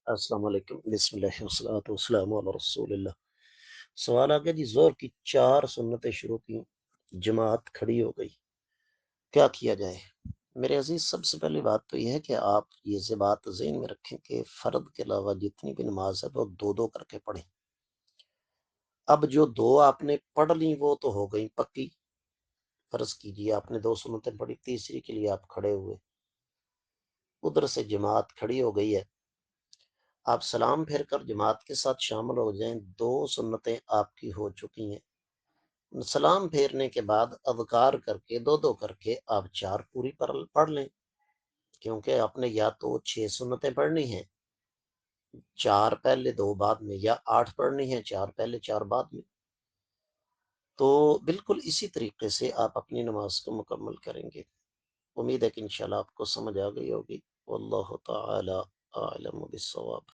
السلام علیکم، بسم اللہ والصلاۃ والسلام علی رسول اللہ۔ سوال آ گیا جی، زور کی 4 سنتیں شروع کی، جماعت کھڑی ہو گئی، کیا کیا جائے؟ میرے عزیز، سب سے پہلی بات تو یہ ہے کہ آپ یہ بات ذہن میں رکھیں کہ فرد کے علاوہ جتنی بھی نماز ہے وہ دو دو کر کے پڑھیں۔ اب جو دو آپ نے پڑھ لی وہ تو ہو گئی پکی۔ فرض کیجیے آپ نے 2 سنتیں پڑھی، تیسری کے لیے آپ کھڑے ہوئے، ادھر سے جماعت کھڑی ہو گئی ہے، آپ سلام پھیر کر جماعت کے ساتھ شامل ہو جائیں، 2 سنتیں آپ کی ہو چکی ہیں۔ سلام پھیرنے کے بعد اذکار کر کے دو دو کر کے آپ 4 پوری پڑھ لیں، کیونکہ آپ نے یا تو 6 سنتیں پڑھنی ہیں، 4 پہلے 2 بعد میں، یا 8 پڑھنی ہیں، 4 پہلے 4 بعد میں۔ تو بالکل اسی طریقے سے آپ اپنی نماز کو مکمل کریں گے۔ امید ہے کہ انشاءاللہ آپ کو سمجھ آ گئی ہوگی۔ واللہ تعالی اعلم بالصواب۔